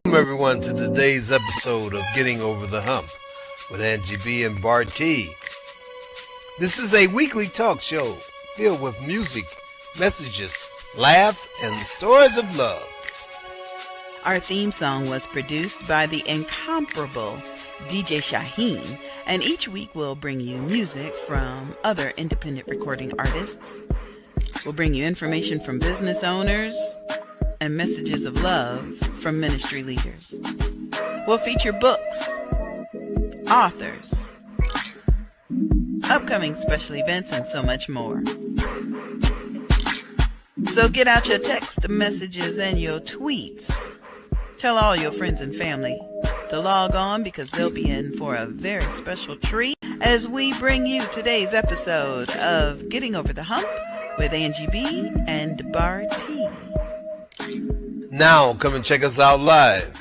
Welcome everyone to today's episode of Getting Over the Hump with Angie B and Bartee. This is a weekly talk show filled with music, messages, laughs, and stories of love. Our theme song was produced by the incomparable DJ Shaheen, and each week we'll bring you music from other independent recording artists. We'll bring you information from business owners and messages of love from ministry leaders. We'll feature books, authors, upcoming special events, and so much more. So get out your text messages and your tweets. Tell all your friends and family to log on because they'll be in for a very special treat as we bring you today's episode of Getting Over the Hump with Angie B and Bartee. Now come and check us out live.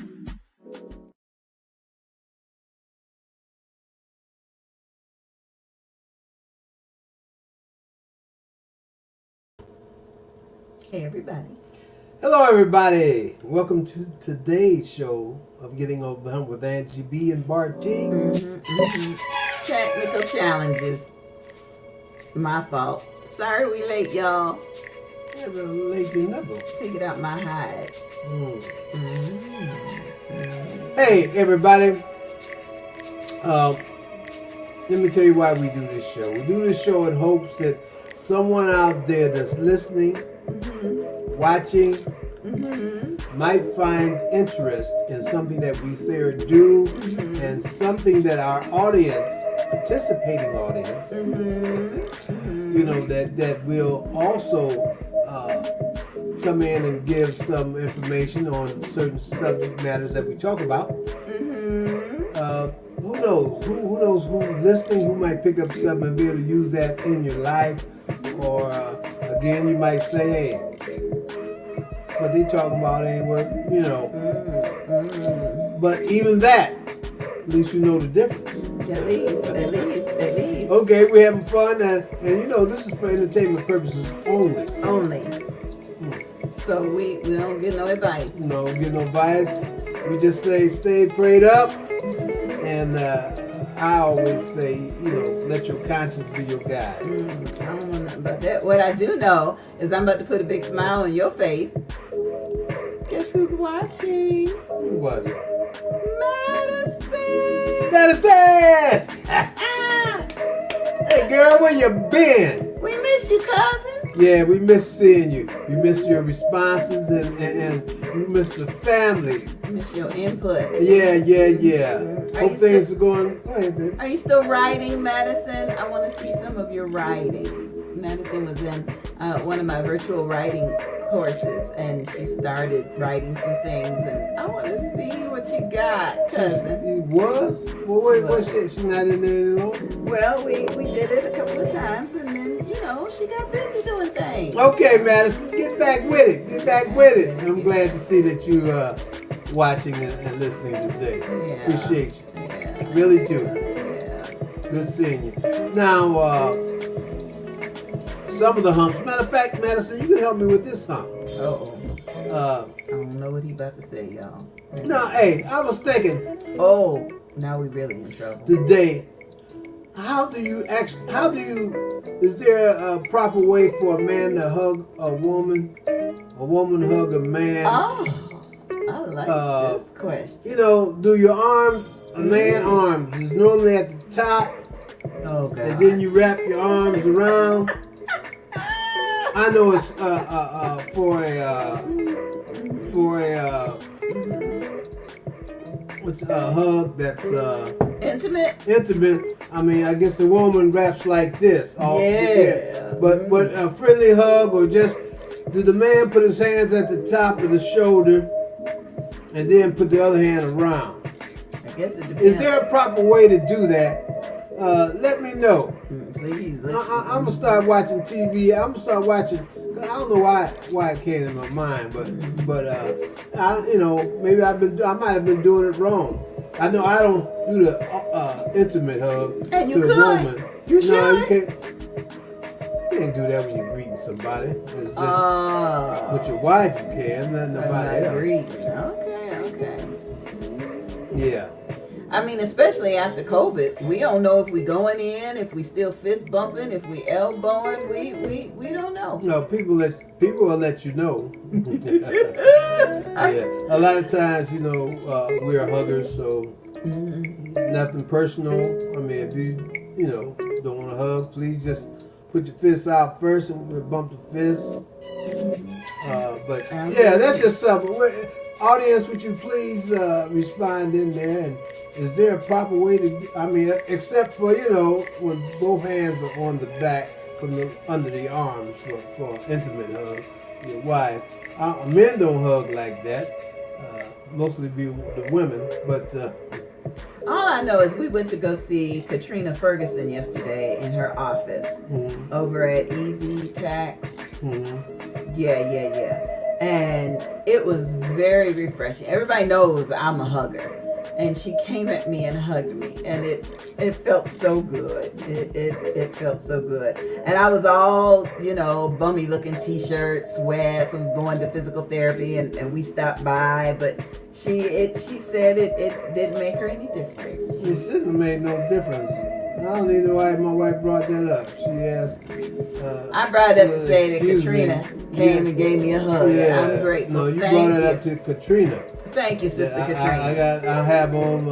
Hey everybody. Hello everybody. Welcome to today's show of Getting Over the Hump with Angie B and Bartee. Technical challenges. My fault. Sorry we late, y'all. Never late than never. Take it out my hide. Hey everybody. Let me tell you why we do this show. We do this show in hopes that someone out there that's listening, watching, might find interest in something that we say or do, and something that our audience, participating audience, that will also come in and give some information on certain subject matters that we talk about. Who knows? Who knows who's listening, who might pick up something and be able to use that in your life, or again, you might say, hey, what they talking about ain't work, But even that, at least you know the difference. At least. Okay, we're having fun, and this is for entertainment purposes only. So we don't get no advice. No, get no advice. We just say stay prayed up, and I always say, let your conscience be your guide. I don't know nothing about that. What I do know is I'm about to put a big smile on your face. Guess who's watching? Who was it? Madison! Hey girl, where you been? We miss you, cousin. Yeah, we miss seeing you. We miss your responses and we miss the family. Miss your input. Yeah. Hope things are going. Go ahead, baby. Are you still writing, Madison? I want to see some of your writing. Madison was in one of my virtual writing courses, and she started writing some things, and I want to see what you got, cousin. It was? Well, wait, she's not in there any longer? Well, we did it a couple of times, and then, she got busy doing things. Okay, Madison, get back with it. I'm glad to see that you watching and listening today. Yeah. Appreciate you. Yeah. Really do. Yeah. Good seeing you. Now, some of the humps. Matter of fact, Madison, you can help me with this hump. Uh-oh. I don't know what he about to say, y'all. No, hey, I was thinking. Oh, now we really in trouble. Today, is there a proper way for a man to hug a woman to hug a man? Oh, I like this question. Do your arms, a man arms is normally at the top. Oh, God. And then you wrap your arms around. I know it's for a hug that's intimate. I mean, I guess the woman wraps like this. Yeah. But a friendly hug, or just do the man put his hands at the top of the shoulder and then put the other hand around? I guess it depends. Is there a proper way to do that? Let me know. Please. I'm gonna start watching TV. I'm gonna start watching. I don't know why it came in my mind, but maybe I might have been doing it wrong. I know I don't do the intimate hug and to a woman. You should. No, you can't. You can't do that when you're greeting somebody. It's just with your wife you can, not nobody else. Greeting. Okay. Yeah. I mean, especially after COVID, we don't know if we going in, if we still fist bumping, if we elbowing. We don't know. No, people will let you know. Yeah. A lot of times, we are huggers, so nothing personal. I mean, if you don't want to hug, please just put your fists out first and we'll bump the fist. But yeah, that's just something. Audience, would you please respond in there? And is there a proper way to? I mean, except for when both hands are on the back from under the arms for an intimate hug. Your wife. Men don't hug like that. Mostly be the women, but. All I know is we went to go see Katrina Ferguson yesterday in her office over at Easy Tax. Yeah. And it was very refreshing. Everybody knows I'm a hugger. And she came at me and hugged me. And it felt so good. It felt so good. And I was all, bummy looking t-shirts, sweats. I was going to physical therapy and we stopped by. But she said it didn't make her any difference. It shouldn't have made no difference. I don't even know why my wife brought that up. She asked. I brought it up to say that Katrina came and gave me a hug. Yeah. I'm grateful. No, you brought it up to Katrina. Thank you, Sister Katrina. I have on.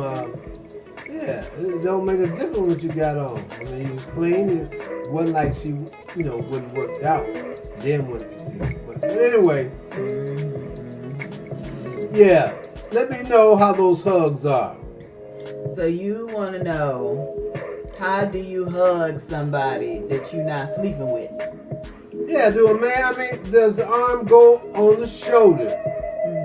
It don't make a difference what you got on. I mean, it was clean. It wasn't like she, wouldn't work out. Then went to see it. But anyway, yeah. Let me know how those hugs are. So you want to know, how do you hug somebody that you're not sleeping with? Yeah, does the arm go on the shoulder?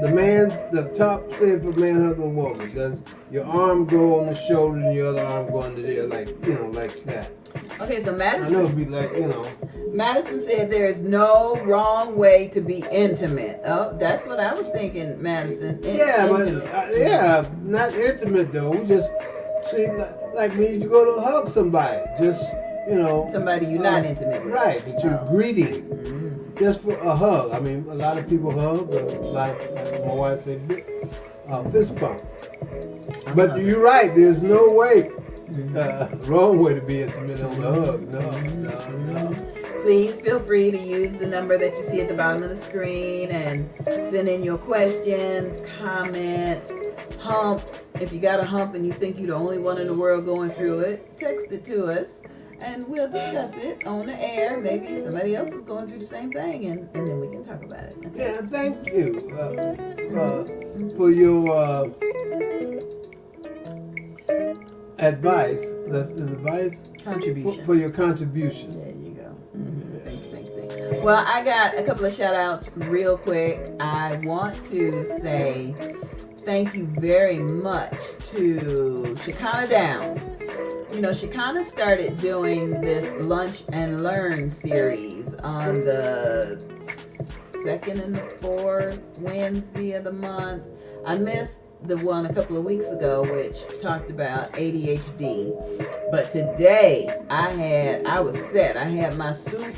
The top, say if a man hugs a woman, does your arm go on the shoulder and your other arm go under there, like that? Okay, so I Madison. know it'd be like, Madison said there is no wrong way to be intimate. Oh, that's what I was thinking, Madison. Intimate. Not intimate though. We just see, like when you go to hug somebody, just somebody you're not intimate with. Right, that you're greeting. Just for a hug. I mean, a lot of people hug. Like my wife said, fist bump. But you're right. There's no way, wrong way to be intimate on the hug. No. Please feel free to use the number that you see at the bottom of the screen and send in your questions, comments, humps. If you got a hump and you think you're the only one in the world going through it, text it to us. And we'll discuss it on the air. Maybe somebody else is going through the same thing, and then we can talk about it. Okay? Yeah, thank you for your advice. That's advice? Contribution. For your contribution. There you go. Thanks. Well, I got a couple of shout outs real quick. I want to say thank you very much to Shekinah Downs. Shekinah started doing this Lunch and Learn series on the second and the fourth Wednesday of the month. I missed the one a couple of weeks ago, which talked about ADHD. But today, I was set. I had my soup.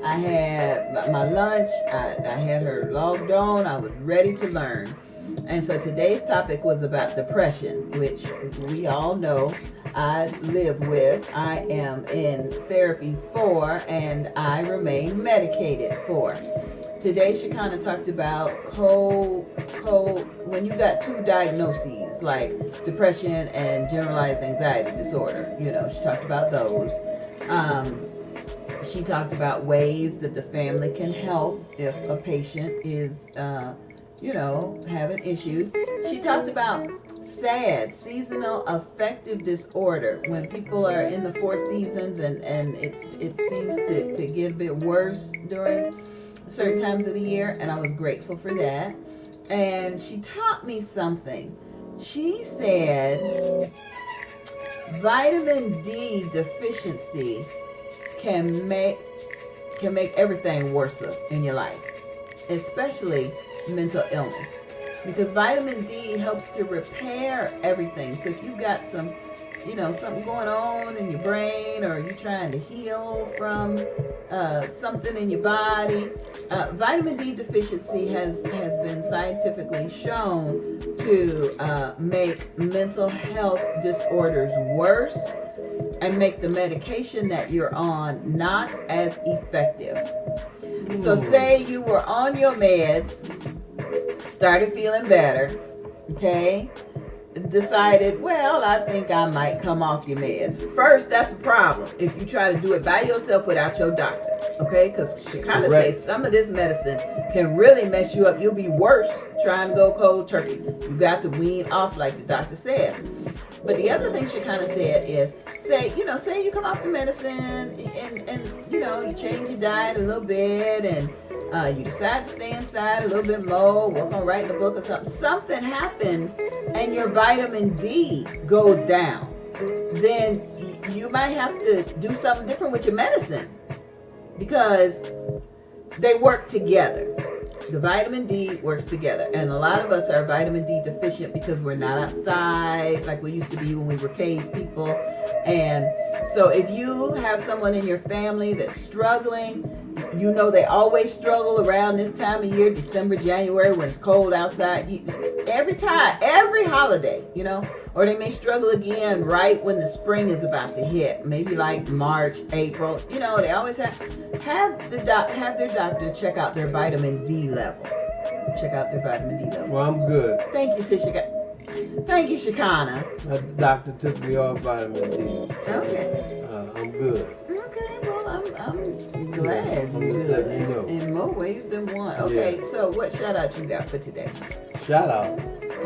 I had my lunch. I had her logged on. I was ready to learn. And so today's topic was about depression, which we all know I live with. I am in therapy for, and I remain medicated for. Today, she kind of talked about when you got two diagnoses, like depression and generalized anxiety disorder. She talked about those. She talked about ways that the family can help if a patient is having issues. She talked about SAD, seasonal affective disorder, when people are in the four seasons and it seems to get a bit worse during certain times of the year, and I was grateful for that. And she taught me something. She said vitamin D deficiency can make everything worse in your life, especially mental illness, because vitamin D helps to repair everything. So if you've got some something going on in your brain, or you're trying to heal from something in your body. Vitamin D deficiency has been scientifically shown to make mental health disorders worse and make the medication that you're on not as effective. So say you were on your meds, started feeling better, okay? Decided, well, I think I might come off your meds. First, that's a problem if you try to do it by yourself without your doctor, okay? Because she kind of says some of this medicine can really mess you up. You'll be worse trying to go cold turkey. You got to wean off like the doctor says. But the other thing she kind of said is, say you come off the medicine and you change your diet a little bit, and you decide to stay inside a little bit more, work on writing a book or something. Something happens and your vitamin D goes down. Then you might have to do something different with your medicine, because they work together. The vitamin D works together. And a lot of us are vitamin D deficient because we're not outside like we used to be when we were cave people. And so if you have someone in your family that's struggling, they always struggle around this time of year, December, January, when it's cold outside. Every holiday, or they may struggle again right when the spring is about to hit, maybe like March, April. They always have their doctor check out their vitamin D level. Check out their vitamin D level. Well, I'm good. Thank you, Thank you, Shakana. The doctor took me off vitamin D. Okay. I'm good. Okay, well, I'm glad I'm you just do letting you know. in more ways than one. Okay, so what shout out you got for today? Shout out.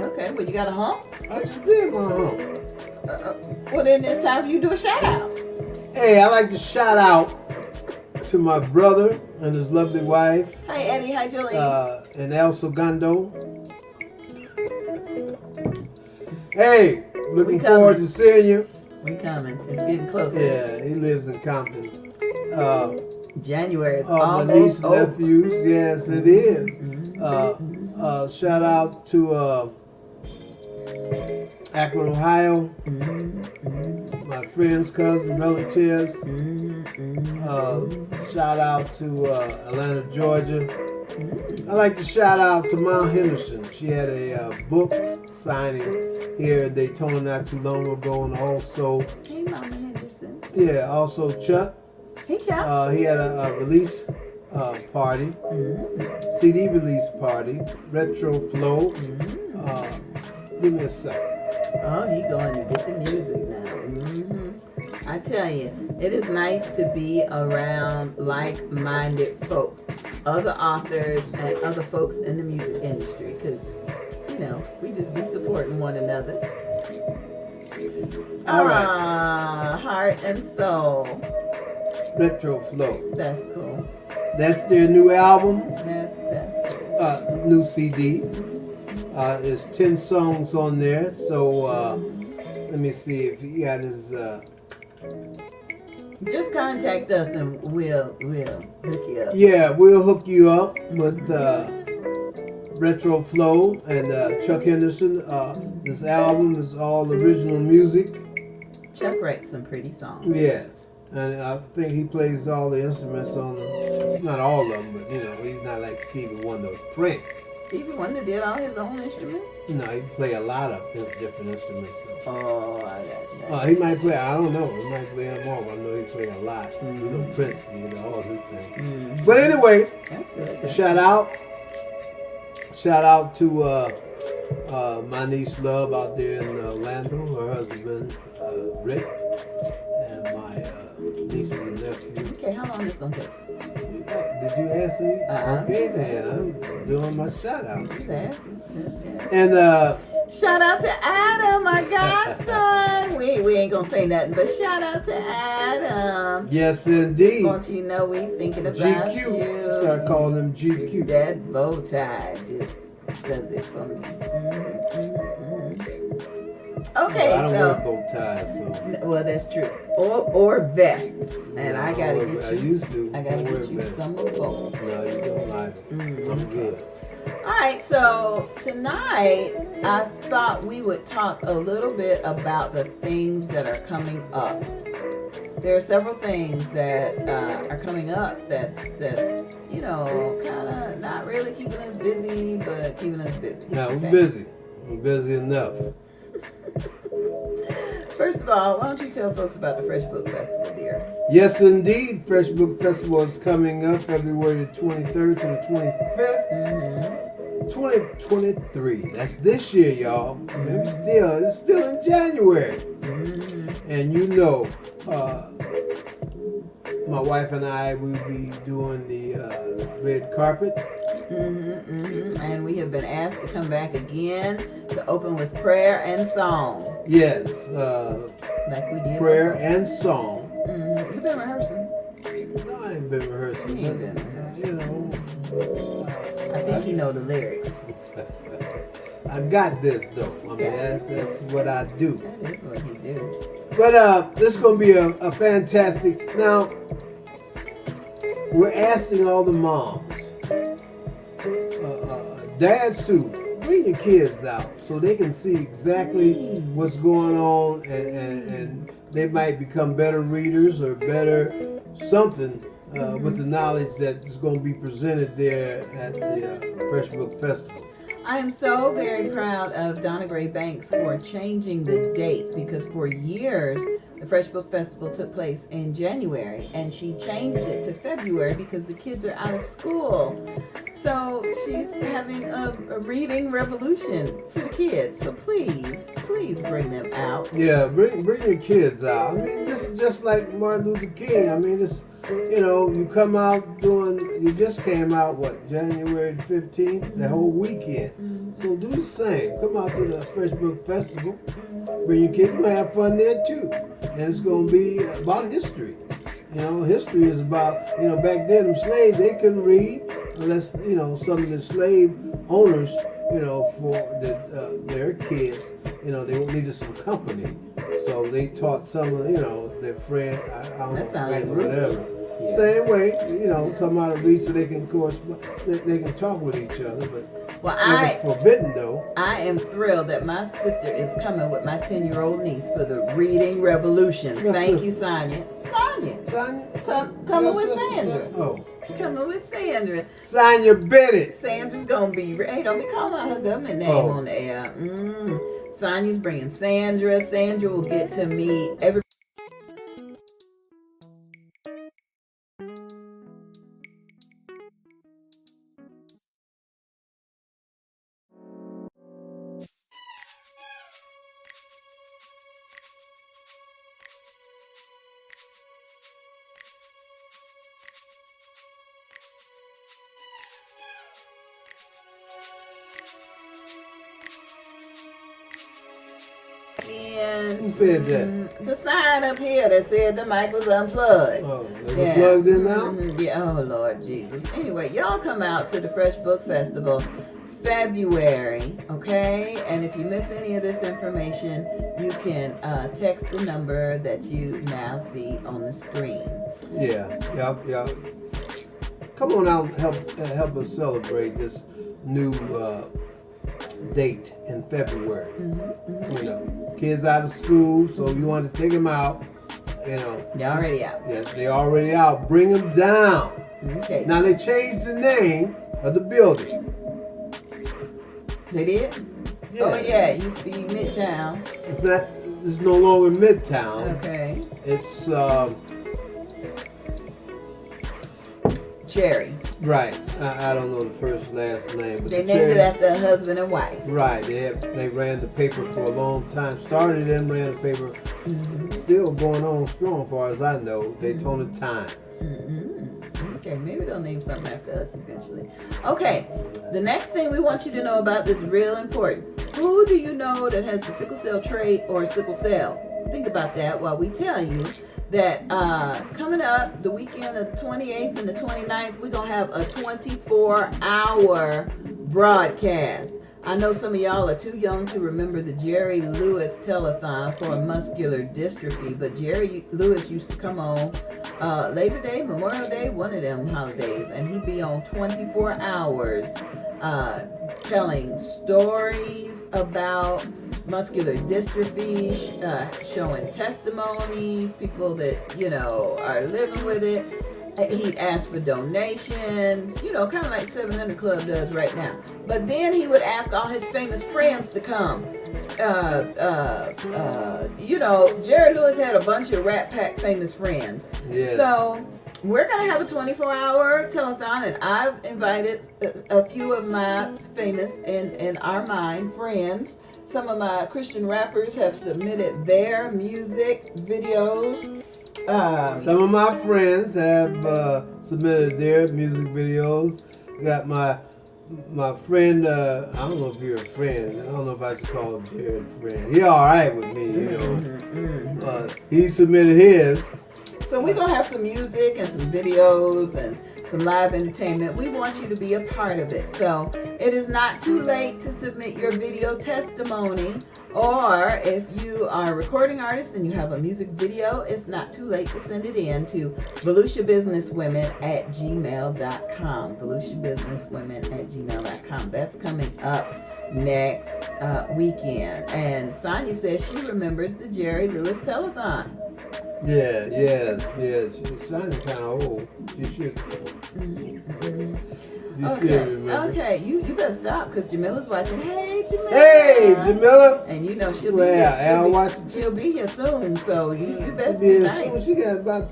Okay, well, you got a hump? I just did my hump. Well, then it's time for you to do a shout out. Hey, I like to shout out to my brother and his lovely wife. Hi, Eddie. Hi, Julie. In El Segundo. Hey, looking forward to seeing you. We coming. It's getting closer. Yeah, he lives in Compton. January is my almost niece over. and nephews. Yes, it is. Shout out to Akron, Ohio. My friends, cousins, relatives. Shout out to Atlanta, Georgia. I like to shout out to Mount Henderson. She had a book signing here in Daytona not too long ago, and also Hey, Mama Henderson. yeah, also Chuck. Hey, Chuck. He had a release party, CD release party, Retro Flow. Give me a second. Oh, he going to get the music now. I tell you, it is nice to be around like-minded folks, other authors and other folks in the music industry, because, we just be supporting one another. All right. Heart and Soul. Retro Flow. That's cool. That's their new album, That's cool. new CD. There's 10 songs on there. So let me see if he got his. Just contact us and we'll hook you up. Yeah, we'll hook you up with Retro Flow and Chuck Henderson. This album is all original music. Chuck writes some pretty songs. Yes, and I think he plays all the instruments on them. Not all of them, but he's not like Stevie Wonder or Prince. Stevie Wonder did all his own instruments? No, he play a lot of different instruments. Oh, I got you. He might play, I don't know, he might play them all, but I know he play a lot. Prince did all his things. But anyway, That's good. shout out to my niece Love out there in Orlando, her husband Rick, and my nieces and nephews. Okay, how long is this going to take? Did you answer me? Okay, then I'm doing my shout out. Just ask. And Shout out to Adam, my godson. we ain't gonna say nothing, but shout out to Adam. yes, indeed. Just want you to know we thinking about GQ. you. Start calling him GQ. That bow tie just does it for me. Okay, I don't so wear bow ties, so. well, that's true. Or vests, and I gotta I get you. used to. I gotta Don't wear get you vests. some of both. No, you don't like them. I'm good. All right, so tonight I thought we would talk a little bit about the things that are coming up. There are several things that are coming up that's kind of not really keeping us busy, but keeping us busy. No, we're busy. We're busy enough. First of all, why don't you tell folks about the Fresh Book Festival, dear? Yes, indeed. Fresh Book Festival is coming up February the 23rd to the 25th. 2023. That's this year, y'all. It's still in January. And my wife and I will be doing the red carpet. And we have been asked to come back again to open with prayer and song. Yes. Like we did Prayer before. and song. You've been rehearsing. No, I ain't been rehearsing. You ain't been rehearsing. I think you know the lyrics. I got this though. I mean, that's what I do. That is what he do. But this is gonna be a fantastic. Now, we're asking all the moms, dads too, bring your kids out so they can see exactly what's going on, and they might become better readers or better something with the knowledge that is going to be presented there at the Fresh Book Festival. I am so very proud of Donna Gray Banks for changing the date, because for years the Fresh Book Festival took place in January and she changed it to February because the kids are out of school. So she's having a reading revolution for the kids. So please bring them out. Yeah, bring your kids out. I mean, this is just like Martin Luther King. I mean, it's, you come out you just came out, January the 15th, the whole weekend. So do the same. Come out to the Fresh Book Festival. Bring your kids. We're going to have fun there too. And it's going to be about history. History is about, back then, them slaves, they couldn't read unless, some of the slave owners, for their kids, they needed some company. So they taught some of, their friend, I don't know, friends or whatever. Yeah. Same way, talking about to read so they can, of course, they can talk with each other, but it's forbidden though. I am thrilled that my sister is coming with my 10-year-old niece for the reading revolution. Thank you, Sonia. Coming with Sandra. Oh. Coming with Sandra. Sonia Bennett. Sandra's gonna be. Hey, don't be calling out her government name on the air. Sonia's bringing Sandra. Sandra will get to meet every. Who said that? The sign up here that said the mic was unplugged. Oh, it was plugged in now? Yeah, oh Lord Jesus. Anyway, y'all come out to the Fresh Book Festival February, okay? And if you miss any of this information, you can text the number that you now see on the screen. Yeah. Come on out and help us celebrate this new date in February. Kids out of school, so you want to take them out. They're already out. Yes, they're already out. Bring them down. Okay. Now they changed the name of the building. They did? Yeah. Oh yeah, it used to be Midtown. It's no longer Midtown. Okay. It's Cherry. Right. I don't know the first last name, but they named it after a husband and wife. Right. They ran the paper for a long time. Started and ran the paper. Still going on strong, as far as I know. Daytona Times. Okay, maybe they'll name something after us eventually. Okay, the next thing we want you to know about this is real important. Who do you know that has the sickle cell trait or sickle cell? Think about that while we tell you that coming up the weekend of the 28th and the 29th, we're going to have a 24-hour broadcast I know some of y'all are too young to remember the Jerry Lewis telethon for muscular dystrophy, but Jerry Lewis used to come on Labor Day, Memorial Day, one of them holidays, and he'd be on 24 hours telling stories about muscular dystrophy, showing testimonies, people that, are living with it. He'd ask for donations, kind of like 700 Club does right now. But then he would ask all his famous friends to come. Jerry Lewis had a bunch of Rat Pack famous friends. Yes. So we're going to have a 24-hour telethon, and I've invited a few of my famous, in our mind, friends. Some of my Christian rappers have submitted their music videos. Some of my friends have submitted their music videos. Got my friend, I don't know if you're a friend. I don't know if I should call him Jared a friend. He all right with me, He submitted his. So we're going to have some music and some videos and some live entertainment. We want you to be a part of it. So it is not too late to submit your video testimony. Or if you are a recording artist and you have a music video, it's not too late to send it in to VeluciaBusinessWomen@gmail.com. VeluciaBusinessWomen@gmail.com. That's coming up next weekend. And Sonia says she remembers the Jerry Lewis telethon. Yeah. Sonya's kind of old. She should. Okay, you better stop because Jamila's watching. Hey, Jamila. Hey, Jamila. And she'll be here. She'll be here soon, so you better be nice. Soon. She got about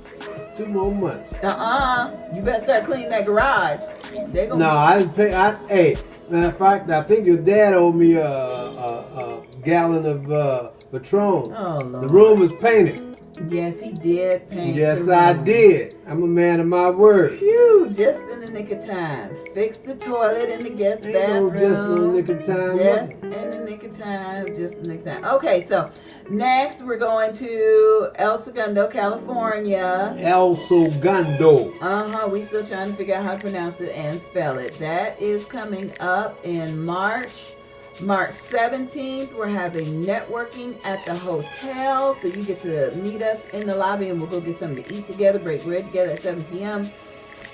2 more months. You better start cleaning that garage. I didn't pay. Hey, matter of fact, I think your dad owed me a gallon of Patron. Oh, Lord. The room was painted. Yes, he did paint. Yes, I did. I'm a man of my word. Phew, just in the nick of time. Fix the toilet in the guest bathroom. Just in the nick of time. Just in the nick of time. Just in the nick of time. Okay, so next we're going to El Segundo, California. El Segundo. We still trying to figure out how to pronounce it and spell it. That is coming up in March 17th, we're having networking at the hotel. So you get to meet us in the lobby and we'll go get something to eat together, break bread together at 7 p.m.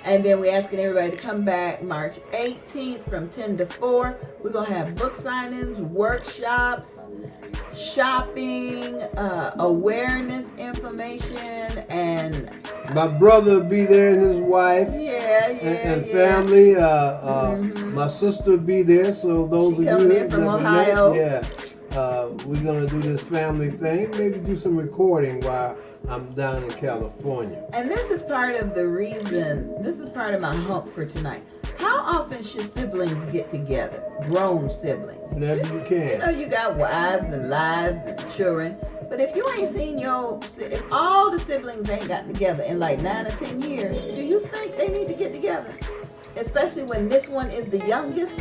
And then we're asking everybody to come back March 18th from 10 to 4. We're going to have book signings, workshops, shopping, awareness information, and my brother will be there and his wife. And family. My sister will be there. So those of you in from Ohio. We're gonna do this family thing. Maybe do some recording while I'm down in California. And this is part of the reason. This is part of my hump for tonight. How often should siblings get together? Grown siblings. Whenever you can. You got wives and lives and children. But if you ain't seen if all the siblings ain't gotten together in like 9 or 10 years, do you think they need to get together? Especially when this one is the youngest.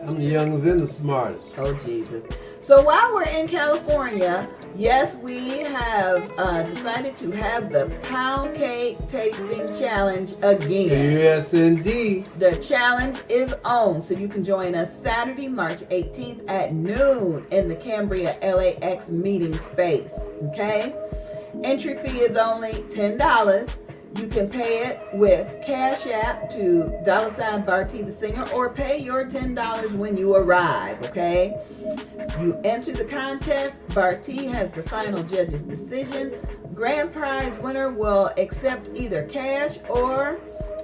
I'm the youngest and the smartest. Oh, Jesus. So while we're in California, yes, we have decided to have the pound cake tasting challenge again. Yes, indeed. The challenge is on, so you can join us Saturday, March 18th at noon in the Cambria LAX meeting space, okay? Entry fee is only $10. You can pay it with Cash App to $Bartee the singer, or pay your $10 when you arrive, okay? You enter the contest. Bartee has the final judge's decision. Grand prize winner will accept either cash or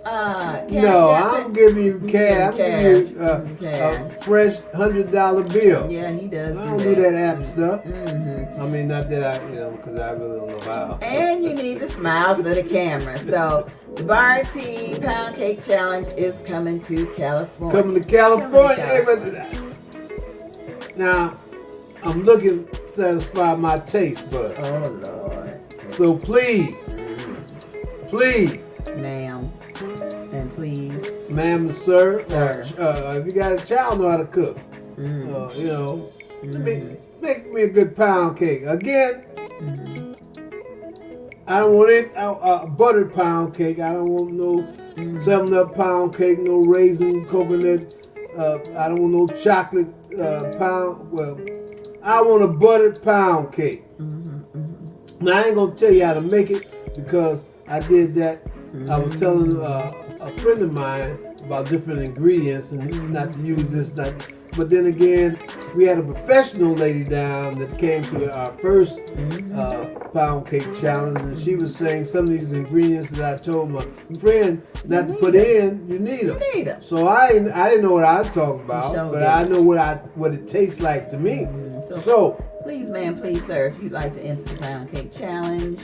cash. No, I'm giving you cash. I'm giving you a fresh $100 bill. Yeah, he does. I don't do that app stuff. I mean, not that I, because I really don't know how. And you need to smile for the camera. So the Bartee Pound Cake Challenge is coming to California. Coming to California. Now, I'm looking to satisfy my taste buds. Oh, Lord. So please, ma'am, and please, ma'am and sir, if you got a child know how to cook, make me a good pound cake. Again, I don't want a buttered pound cake. I don't want no 7-Up pound cake, no raisin, coconut I don't want no chocolate pound. Well, I want a buttered pound cake. Now I ain't gonna tell you how to make it because I did that. I was telling a friend of mine about different ingredients and not to use this, but then again, we had a professional lady down that came to our first pound cake challenge, and she was saying some of these ingredients that I told my friend not to put in, you need them. So I didn't know what I was talking about, but I know what it tastes like to me. So please, ma'am, please, sir, if you'd like to enter the pound cake challenge,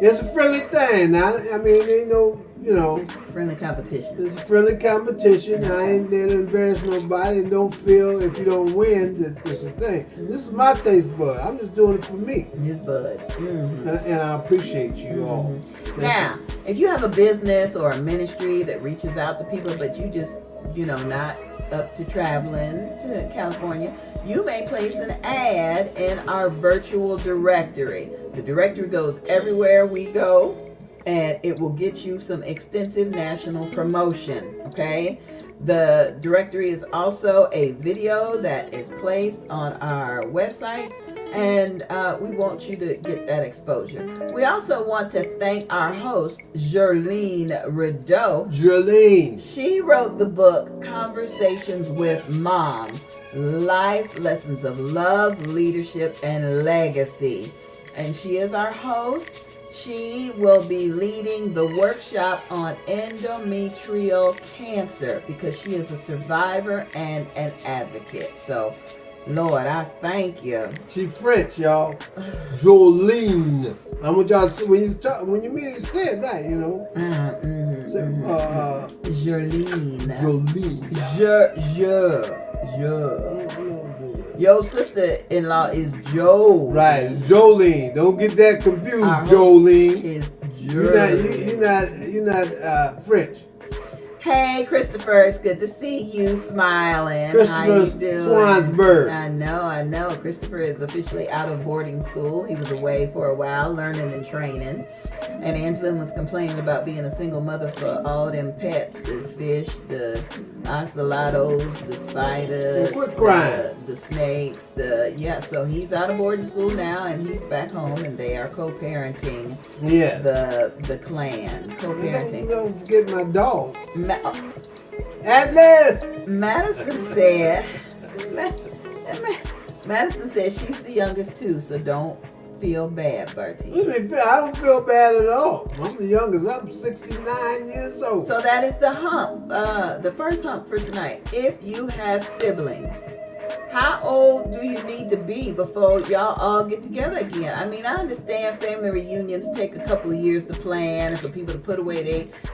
it's a friendly thing. Now, I mean, ain't no, friendly competition. It's a friendly competition. I ain't there to embarrass nobody, and don't feel if you don't win that it's a thing. This is my taste bud. I'm just doing it for me. His buds. And I appreciate you all. Now, if you have a business or a ministry that reaches out to people, but you just, not up to traveling to California, you may place an ad in our virtual directory. The directory goes everywhere we go, and it will get you some extensive national promotion, okay? The directory is also a video that is placed on our website, and we want you to get that exposure. We also want to thank our host, Jerlene Rideau. She wrote the book, Conversations with Mom, Life Lessons of Love, Leadership, and Legacy. And she is our host. She will be leading the workshop on endometrial cancer because she is a survivor and an advocate. So, Lord, I thank you. She French, y'all. Jolene. I want y'all to say, when you meet her, say it right, Jolene. Your sister-in-law is Joe. Right, Jolene. Don't get that confused, Jolene. Is Jolene. You're not French. Hey, Christopher, it's good to see you smiling. Christopher Swansburg. I know. Christopher is officially out of boarding school. He was away for a while, learning and training. And Angela was complaining about being a single mother for all them pets, the fish, the oxalotos, the spiders, quit crying. The snakes, so he's out of boarding school now, and he's back home, and they are co-parenting. Yes. The clan, co-parenting. Don't forget my dog. Atlas. Madison said she's the youngest too, so don't feel bad, Bartee. I don't feel bad at all. I'm the youngest. I'm 69 years old. So that is the hump, the first hump for tonight. If you have siblings, how old do you need to be before y'all all get together again? I mean, I understand family reunions take a couple of years to plan and for people to put away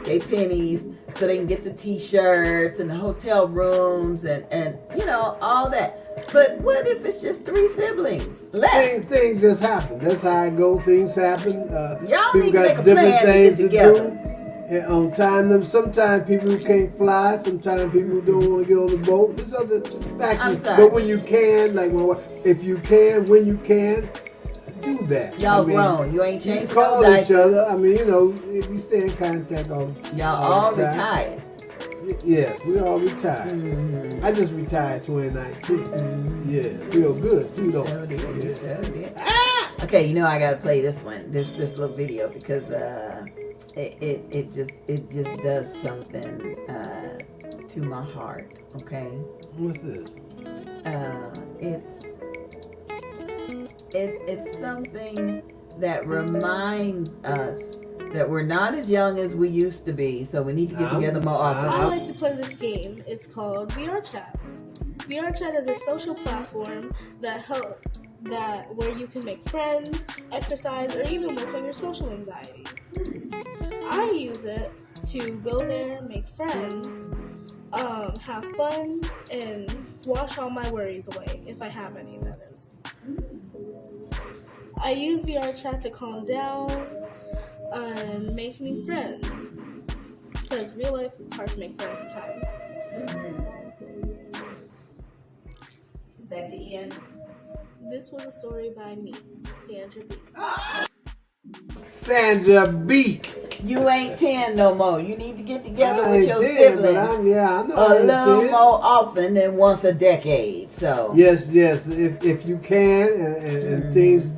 their pennies so they can get the t-shirts and the hotel rooms and all that. But what if it's just 3 siblings left? Things just happen. That's how it goes. Things happen. Y'all people need to got make a different plan things to get to together. do. And on time, sometimes people can't fly. Sometimes people don't want to get on the boat. There's other factors. I'm sorry. But when you can, if you can, when you can, do that. Y'all grown. You ain't changing call no diapers. each other. I mean, if you stay in contact all the time. Y'all all retired. Yes, we all retired. Mm-hmm. I just retired 2019. Mm-hmm. Yeah, feel good too, though. So did. Ah! Okay, I gotta play this one, this little video because it just does something to my heart. Okay. What's this? It's something that reminds us that we're not as young as we used to be, so we need to get together more often. I like to play this game. It's called VR Chat. VR Chat is a social platform where you can make friends, exercise, or even work on your social anxiety. I use it to go there, make friends, have fun, and wash all my worries away, if I have any, that is. I use VR Chat to calm down and make new friends, because real life is hard to make friends sometimes. Is that the end? This was a story by me, Sandra B. Sandra B. You ain't 10 no more. You need to get together I with ain't your 10, siblings but I know a I ain't little 10. more often than once a decade. So Yes. If you can and things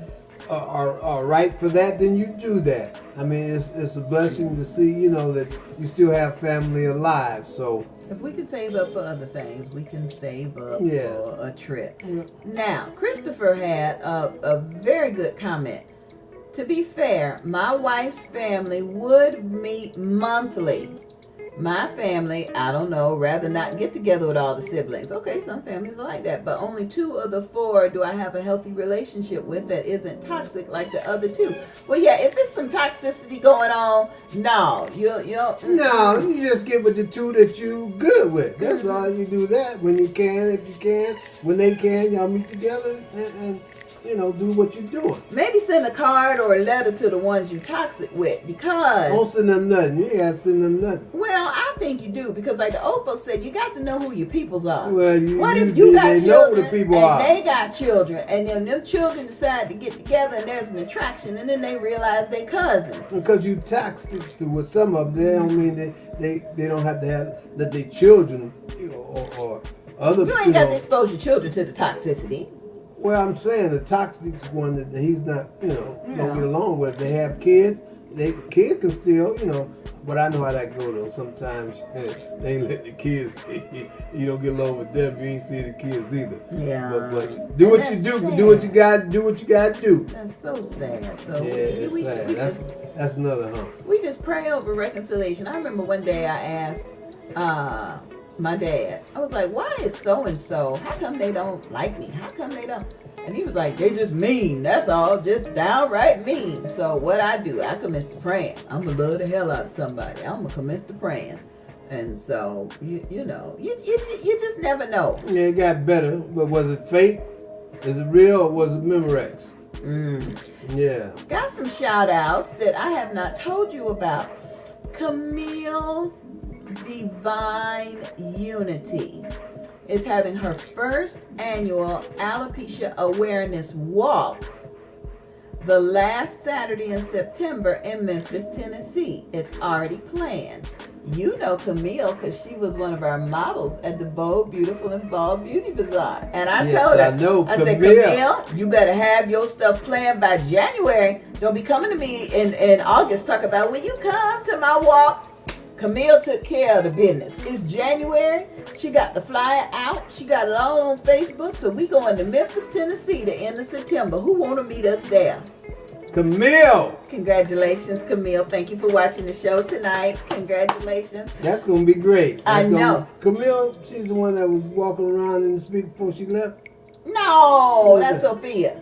are right for that, then you do that. I mean, it's a blessing to see, that you still have family alive. So if we can save up for other things, we can save up Yes. for a trip. Yeah. Now, Christopher had a very good comment. To be fair, my wife's family would meet monthly. My family, I don't know, rather not get together with all the siblings. Okay, some families are like that, but only 2 of the 4 do I have a healthy relationship with that isn't toxic like the other 2. Well, yeah, if it's some toxicity going on, no, no, you just get with the 2 that you good with. That's all. You do that when you can, if you can, when they can. Y'all meet together and do what you're doing. Maybe send a card or a letter to the ones you toxic with, because Don't send them nothing. You ain't got to send them nothing. well, I think you do, because like the old folks said, you got to know who your peoples are. Well, What if you got they know children who the people and are. they got children, and then them children decide to get together and there's an attraction, and then they realize they cousins. Because you toxic with some of them, they don't mean they don't have to let their children or other. You ain't got to expose your children to the toxicity. Well, I'm saying the toxic one that he's not, don't get along with. They have kids. Kids can still, but I know how that go though. Sometimes they ain't let the kids see you don't get along with them. You ain't see the kids either. Yeah. But do what you do. Sad. Do what you got. Do what you got to do. That's so sad. So Yeah, it's sad. That's another hump. we just pray over reconciliation. I remember one day I asked my dad, I was like, why is so-and-so, how come they don't like me? How come they don't? And he was like, they just mean. That's all. Just downright mean. So what I do, I commence to praying. I'm going to love the hell out of somebody. I'm going to commence to praying. And so, you just never know. Yeah, it got better. But was it fake? Is it real or was it Memorex? Yeah. Got some shout outs that I have not told you about. Camille's Divine Unity is having her first annual alopecia awareness walk the last Saturday in September in Memphis, Tennessee. It's already planned. You know Camille because she was one of our models at the Bold, Beautiful, and Bald Beauty Bazaar. And I told her, I said, Camille, you better have your stuff planned by January. Don't be coming to me in August talk about when you come to my walk. Camille took care of the business. It's January. She got the flyer out. She got it all on Facebook. So we going to Memphis, Tennessee the end of September. Who want to meet us there? Camille! Congratulations, Camille. Thank you for watching the show tonight. Congratulations. That's going to be great. I know. Camille, she's the one that was walking around in the speaker before she left? No, that's Sophia.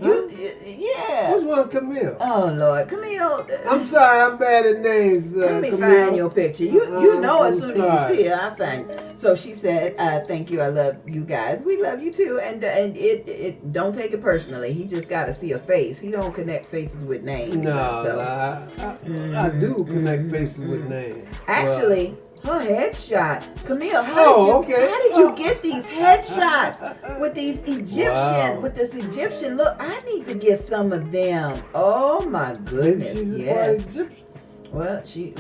Huh? Yeah. Which one's Camille? Oh, Lord. Camille. I'm sorry, I'm bad at names. Let me Camille. find your picture. You know as I'm soon sorry. as you see it, I find it. So she said, thank you, I love you guys. We love you too. And it don't take it personally. He just got to see a face. He don't connect faces with names. No, I do connect faces with names. Actually, her headshot. Camille, Oh, how okay. did you get these headshots with these Egyptian, Wow. with this Egyptian look? I need to get some of them. Oh my goodness, She's a part yes. Egyptian. Well, she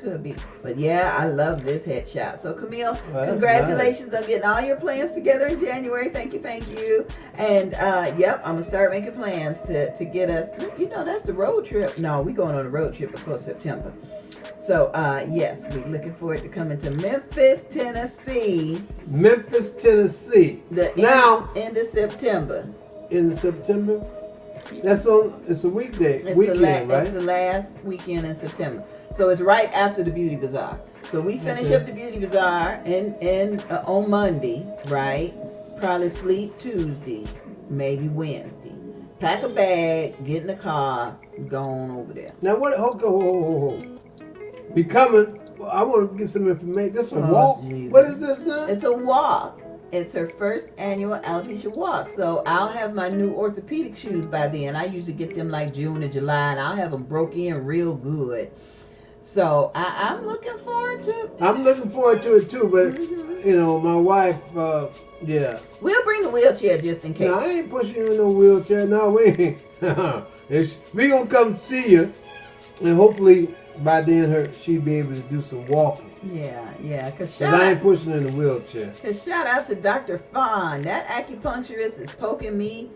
could be. But yeah, I love this headshot. So Camille, Well, congratulations on getting all your plans together in January. Thank you. And yep, I'm gonna start making plans to get us. That's the road trip. No, we going on a road trip before September. So yes, we're looking forward to coming to Memphis, Tennessee. Memphis, Tennessee. End of September. In September. It's a weekend, right? It's the last weekend in September. So it's right after the Beauty Bazaar. So we finish up the Beauty Bazaar on Monday, right? Probably sleep Tuesday, maybe Wednesday. Pack a bag, get in the car, go on over there. Now what? Hold. Be coming. I want to get some information. This a walk. Jesus. What is this now? It's a walk. It's her first annual alopecia walk. So I'll have my new orthopedic shoes by then. I usually get them like June or July, and I'll have them broke in real good. So I'm looking forward to. I'm looking forward to it too, but my wife, yeah. We'll bring a wheelchair just in case. No, I ain't pushing you in no wheelchair. No, we ain't. We gonna come see you. And hopefully by then she'll be able to do some walking. Yeah. Cause I ain't pushing her in the wheelchair. Cause shout out to Dr. Fawn. That acupuncturist is poking me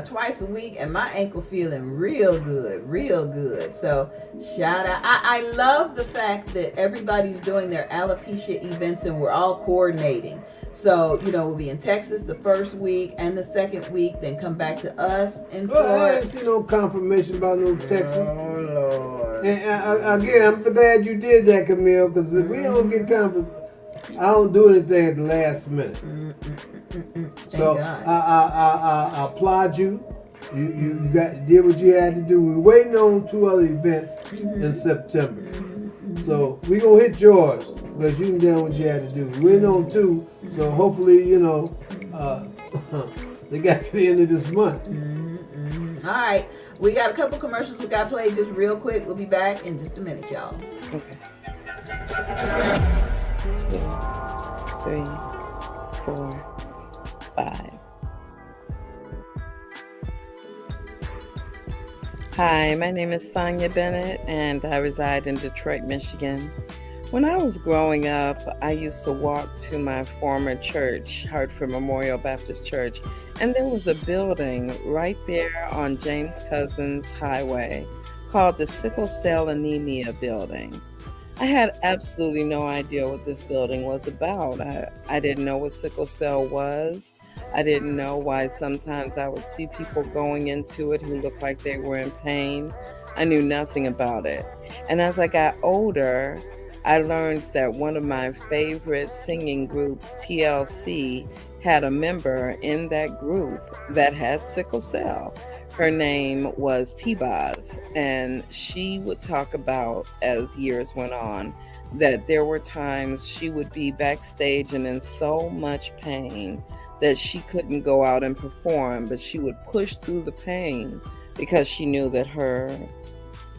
twice a week, and my ankle feeling real good. So shout out. I love the fact that everybody's doing their alopecia events and we're all coordinating. So, we'll be in Texas the first week and the second week, then come back to us in Florida. I ain't see no confirmation about no Texas. Oh, Lord. And again, I'm glad you did that, Camille, because if we don't get confirmation, I don't do anything at the last minute. So I applaud you. You did what you had to do. We're waiting on 2 other events in September. So we gonna hit yours because you done what you had to do. We're waiting on 2. So hopefully, they got to the end of this month. All right. We got a couple commercials we got to play just real quick. We'll be back in just a minute, y'all. Okay. 2, 3, 4, 5. Hi, my name is Sonia Bennett, and I reside in Detroit, Michigan. When I was growing up, I used to walk to my former church, Hartford Memorial Baptist Church, and there was a building right there on James Cousins Highway called the Sickle Cell Anemia Building. I had absolutely no idea what this building was about. I didn't know what sickle cell was. I didn't know why sometimes I would see people going into it who looked like they were in pain. I knew nothing about it. And as I got older, I learned that one of my favorite singing groups, TLC, had a member in that group that had sickle cell. Her name was T-Boz, and she would talk about, as years went on, that there were times she would be backstage and in so much pain that she couldn't go out and perform, but she would push through the pain because she knew that her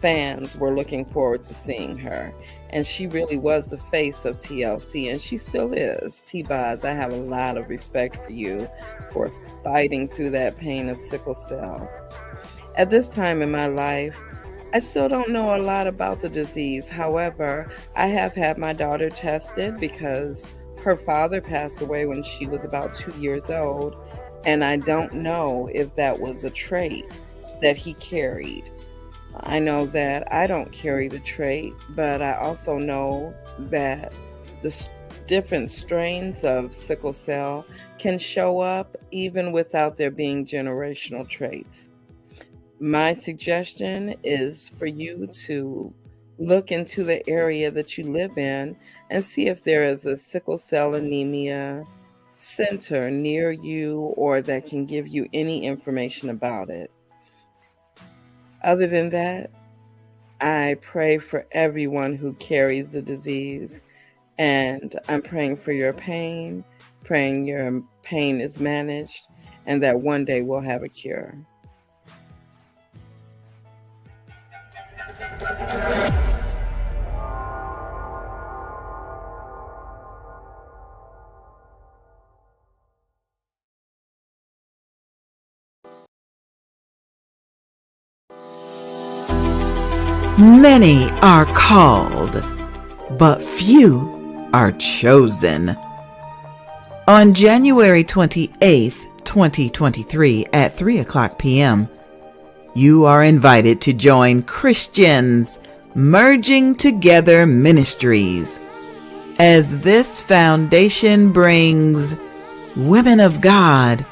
fans were looking forward to seeing her. And she really was the face of TLC, and she still is. T-Boz, I have a lot of respect for you for fighting through that pain of sickle cell. At this time in my life, I still don't know a lot about the disease. However, I have had my daughter tested because her father passed away when she was about 2 years old, and I don't know if that was a trait that he carried. I know that I don't carry the trait, but I also know that the different strains of sickle cell can show up even without there being generational traits. My suggestion is for you to look into the area that you live in and see if there is a sickle cell anemia center near you or that can give you any information about it. Other than that, I pray for everyone who carries the disease, and I'm praying for your pain, praying your pain is managed, and that one day we'll have a cure. Many are called, but few are chosen. On January 28th, 2023 at 3:00 p.m., you are invited to join Christians Merging Together Ministries as this foundation brings women of God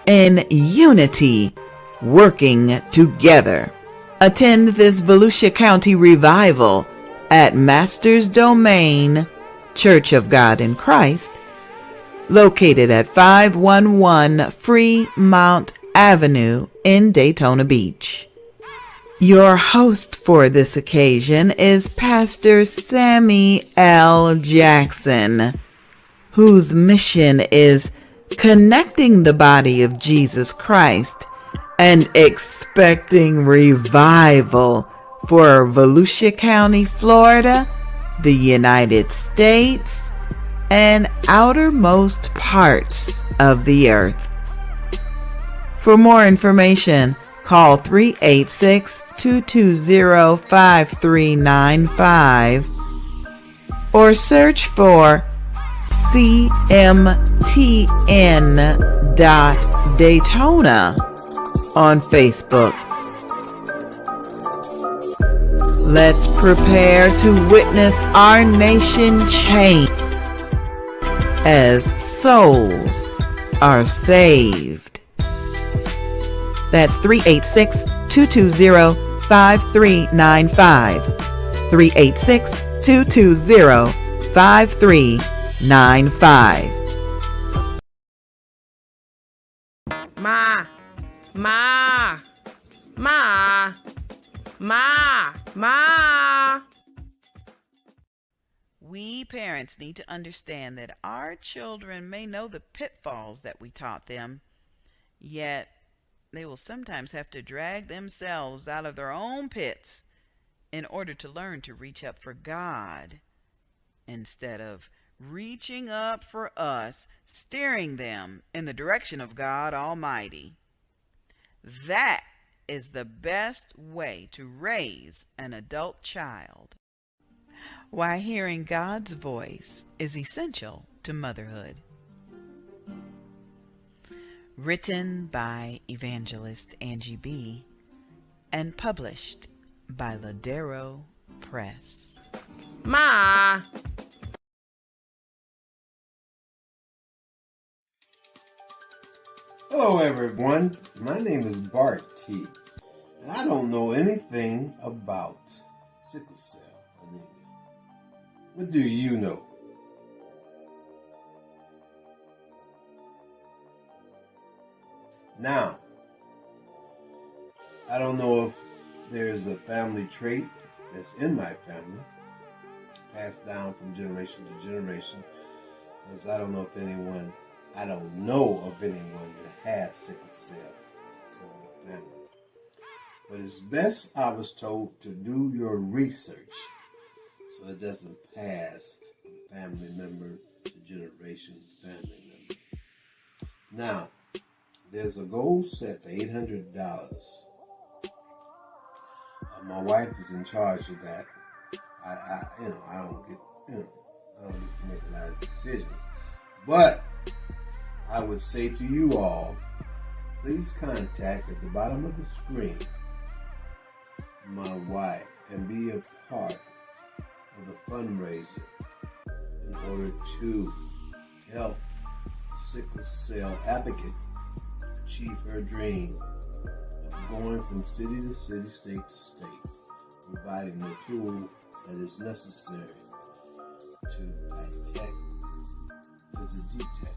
in unity working together. Attend this Volusia County revival at Master's Domain Church of God in Christ, located at 511 Fremont Avenue in Daytona Beach. Your host for this occasion is Pastor Sammy L. Jackson, whose mission is connecting the body of Jesus Christ and expecting revival for Volusia County, Florida, the United States, and outermost parts of the earth. For more information, Call 386-220-5395 or search for cmtn.daytona on Facebook. Let's prepare to witness our nation change as souls are saved. That's 386-220-5395. 386-220-5395. Ma, ma, ma, ma, ma. We parents need to understand that our children may know the pitfalls that we taught them, yet they will sometimes have to drag themselves out of their own pits in order to learn to reach up for God instead of reaching up for us, steering them in the direction of God Almighty. That is the best way to raise an adult child. Why hearing God's voice is essential to motherhood. Written by evangelist Angie B. and published by Ladero Press. Ma. Hello everyone, my name is Bartee, and I don't know anything about sickle cell anemia. What do you know? Now, I don't know if there's a family trait that's in my family, passed down from generation to generation, because I don't know of anyone that has sickle cell that's in my family. But it's best, I was told, to do your research so it doesn't pass from family member to generation to family member. Now, there's a goal set for $800. My wife is in charge of that. I don't get to make a lot of decisions. But I would say to you all, please contact at the bottom of the screen my wife and be a part of the fundraiser in order to help sickle cell advocate achieve her dream of going from city to city, state to state, providing the tool that is necessary to detect as a detect.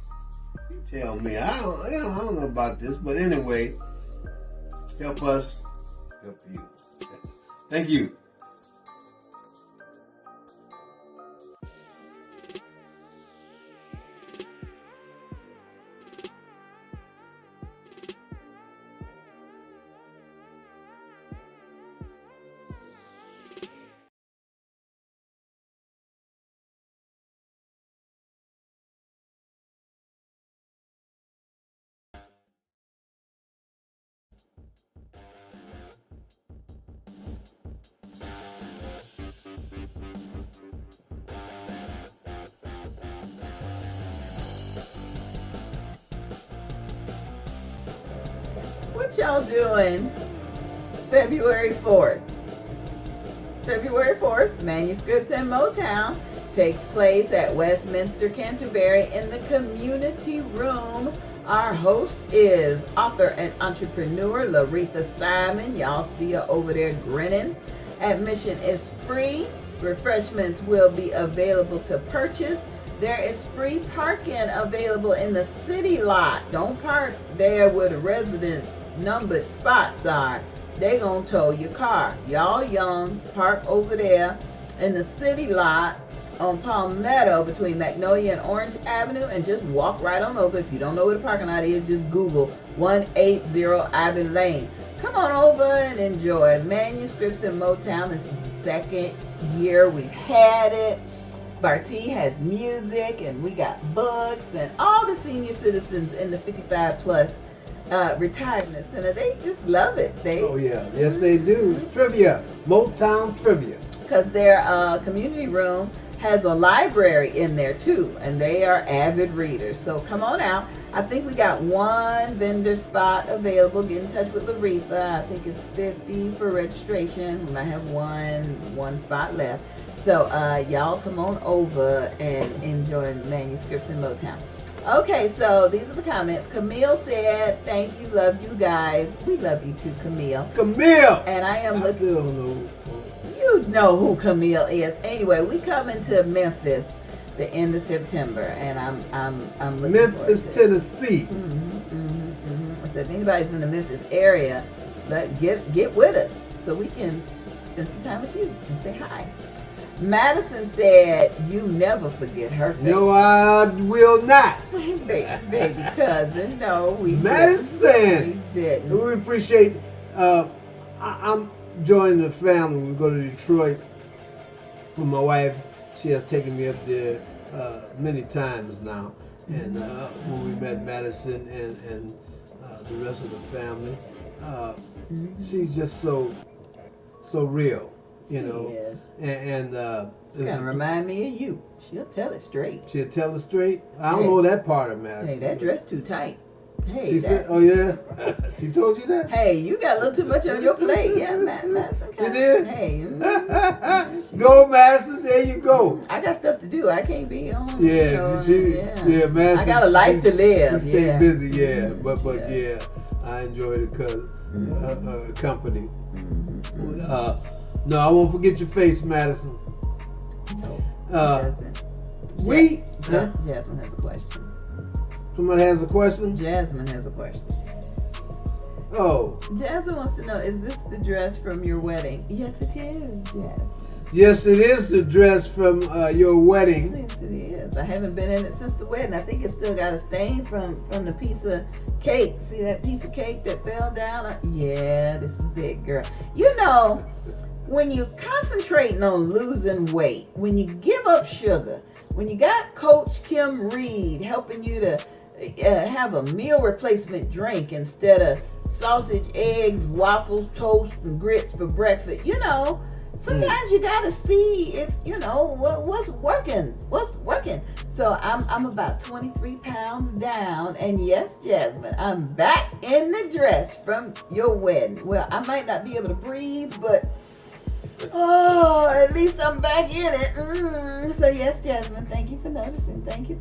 You tell me, I don't know about this, but anyway, help us, help you. Thank you. What y'all doing February 4th? February 4th, Manuscripts in Motown takes place at Westminster, Canterbury in the community room. Our host is author and entrepreneur Laretha Simon. Y'all see her over there grinning. Admission is free. Refreshments will be available to purchase. There is free parking available in the city lot. Don't park there where the residents' numbered spots are. They gonna tow your car. Y'all young, park over there in the city lot on Palmetto between Magnolia and Orange Avenue and just walk right on over. If you don't know where the parking lot is, just Google 180 Ivy Lane. Come on over and enjoy Manuscripts in Motown. This is the second year we've had it. Bartee has music and we got books and all the senior citizens in the 55 plus retirement center. They just love it. Oh yeah, yes they do. Trivia, Motown trivia. Because their community room has a library in there too, and they are avid readers. So come on out. I think we got one vendor spot available. Get in touch with Laretha. I think it's $50 for registration. We might have one spot left. So y'all come on over and enjoy manuscripts in Motown. Okay, so these are the comments. Camille said, "Thank you, love you guys." We love you too, Camille. Camille. And I am. I still don't know. You know who Camille is. Anyway, we coming to Memphis the end of September, and I'm looking Memphis, forward to it. Tennessee. So if anybody's in the Memphis area, get with us so we can spend some time with you and say hi. Madison said, "You never forget her face." No, I will not. baby cousin. No, we Madison. didn't. We appreciate. I'm joining the family. We go to Detroit with my wife. She has taken me up there many times now. And when we met Madison and the rest of the family, she's just so real, you know. And It's gonna remind me of you. She'll tell it straight. She'll tell it straight. I don't know that part of Madison. Hey, that dress too tight. Hey, she said, "Oh yeah." She told you that? Hey, you got a little too much on your plate. Yeah, Madison. She did? Hey. Go, Madison. There you go. I got stuff to do. I can't be on. Yeah, yeah, Madison. I got a life to live. She stay busy, yeah. But yeah, I enjoy it because company. No, I won't forget your face, Madison. Jasmine has a question. Somebody has a question? Jasmine has a question. Oh. Jasmine wants to know, is this the dress from your wedding? Yes, it is, Jasmine. Yes, it is the dress from your wedding. Yes, it is. I haven't been in it since the wedding. I think it's still got a stain from the piece of cake. See that piece of cake that fell down? Yeah, this is it, girl. You know, when you concentrating on losing weight, when you give up sugar, when you got Coach Kim Reed helping you to have a meal replacement drink instead of sausage, eggs, waffles, toast, and grits for breakfast, you know, sometimes you gotta see if you know what's working. So I'm about 23 pounds down, and yes, Jasmine, I'm back in the dress from your wedding. Well, I might not be able to breathe, but at least I'm back in it. So yes, Jasmine, thank you for noticing. Thank you.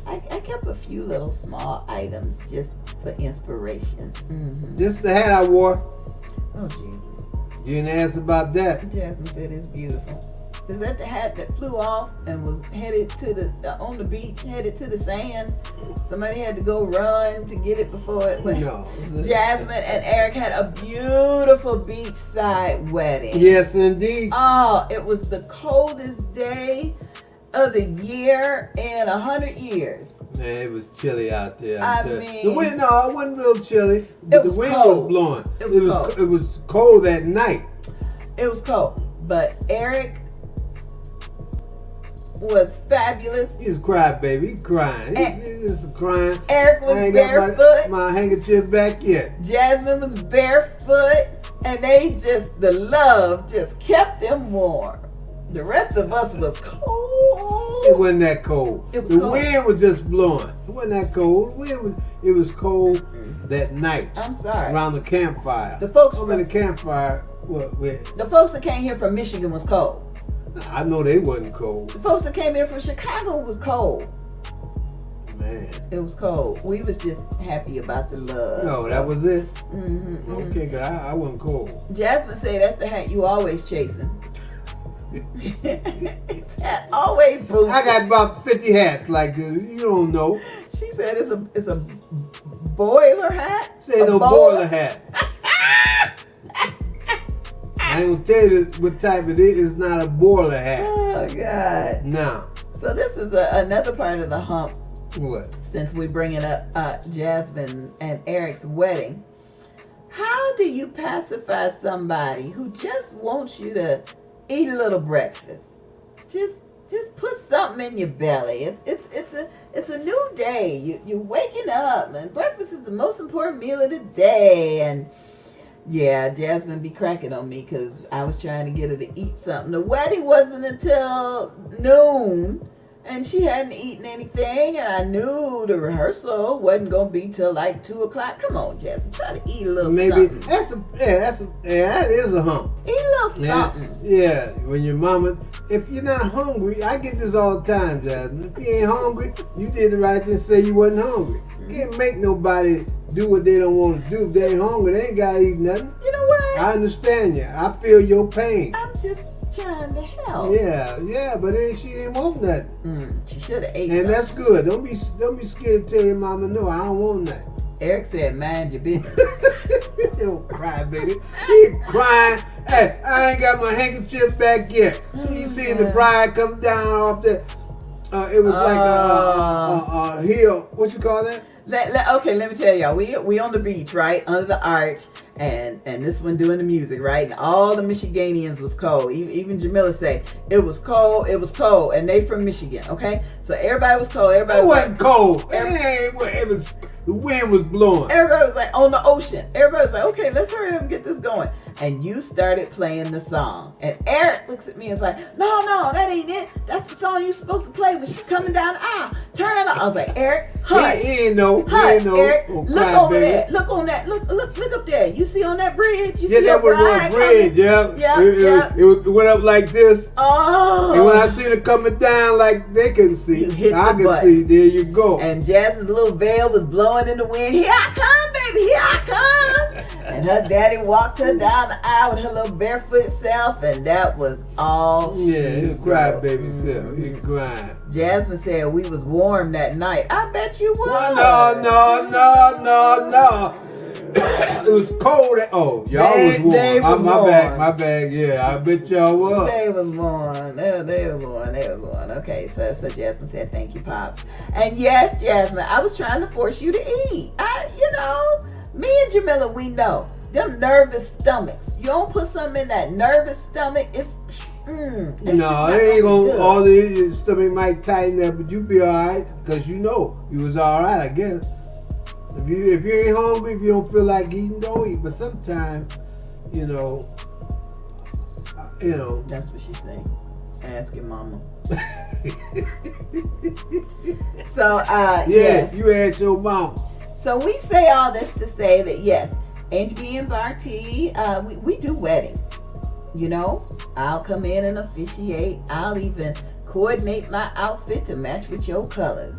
I kept a few little small items just for inspiration. This is the hat I wore. Oh Jesus! You didn't ask about that. Jasmine said it's beautiful. Is that the hat that flew off and was headed to on the beach, headed to the sand? Somebody had to go run to get it before it went. No. Jasmine and Eric had a beautiful beachside wedding. Yes, indeed. Oh, it was the coldest day of the year in 100 years. Man, it was chilly out there. It it wasn't real chilly, but the wind was blowing. It was cold at night. It was cold, but Eric was fabulous. He was crying, baby. He crying. He was crying. Eric was I ain't barefoot. got my handkerchief back yet. Jasmine was barefoot, and the love just kept them warm. The rest of us was cold. It wasn't that cold. It was the cold. wind was just blowing. It wasn't that cold. It was cold that night. I'm sorry. Around the campfire. The folks over the campfire. The folks that came here from Michigan was cold. I know they wasn't cold. The folks that came here from Chicago was cold. Man. It was cold. We was just happy about the love. No, that was it? Okay, cause I wasn't cold. Jasmine said that's the hat you always chasing. It's hat always boosted. I got about 50 hats like this. You don't know. She said it's a boiler hat. Say no boiler hat. I ain't gonna tell you what type it is. It's not a boiler hat. Oh God. No. So this is another part of the hump. What? Since we're bringing up Jasmine and Eric's wedding, how do you pacify somebody who just wants you to eat a little breakfast? Just put something in your belly. It's a new day. You're waking up, and breakfast is the most important meal of the day. And yeah, Jasmine be cracking on me because I was trying to get her to eat something. The wedding wasn't until noon, and she hadn't eaten anything, and I knew the rehearsal wasn't going to be till like 2 o'clock. Come on, Jasmine, try to eat a little Maybe something. that is a hump. Eat a little something. Yeah, when your mama, if you're not hungry, I get this all the time, Jasmine. If you ain't hungry, you did the right thing to say you wasn't hungry. You can't make nobody do what they don't want to do. If they ain't hungry, they ain't got to eat nothing. You know what? I understand you. I feel your pain. I'm just trying to help. Yeah, but then she didn't want nothing. She should have ate And something. that's good. Don't be scared to tell your mama, no, I don't want nothing. Eric said, mind your business. Don't cry, baby. He crying. Hey, I ain't got my handkerchief back yet. You seen the bride come down off the, it was like a hill. What you call that? Okay, let me tell y'all. We on the beach, right? Under the arch. And this one doing the music, right? And all the Michiganians was cold. Even Jamila say, it was cold. And they from Michigan, okay? So everybody was cold. It wasn't cold. It was, the wind was blowing. Everybody was like on the ocean. Everybody was like, okay, let's hurry up and get this going. And you started playing the song. And Eric looks at me and is like, no, that ain't it. That's the song you're supposed to play when she's coming down the aisle. Turn it on. I was like, Eric, hush. He ain't know. Hush, Eric. Oh, look over there. Look on that. Look up there. You see on that bridge? You see that was on the bridge, It went up like this. Oh. And when I seen it coming down like they couldn't see, I could see. There you go. And Jasmine's little veil was blowing in the wind. Here I come, baby. Here I come. And her daddy walked her down the aisle with her little barefoot self, and that was all he cried, baby self. He cried. Jasmine said we was warm that night. I bet you was. No. It was cold. Oh, y'all was warm. They was my warm. My bag. Yeah, I bet y'all was. They was warm. They was warm. Okay, so Jasmine said thank you, Pops. And yes, Jasmine, I was trying to force you to eat. Me and Jamila, we know them nervous stomachs. You don't put something in that nervous stomach, it's no, it ain't gonna. All the stomach might tighten up, but you be all right because you was all right, I guess. If you ain't hungry, if you don't feel like eating, don't eat. But sometimes, That's what she say. Ask your mama. So yes, you ask your mama. So we say all this to say that yes, Angie and Bartee, we do weddings. I'll come in and officiate. I'll even coordinate my outfit to match with your colors.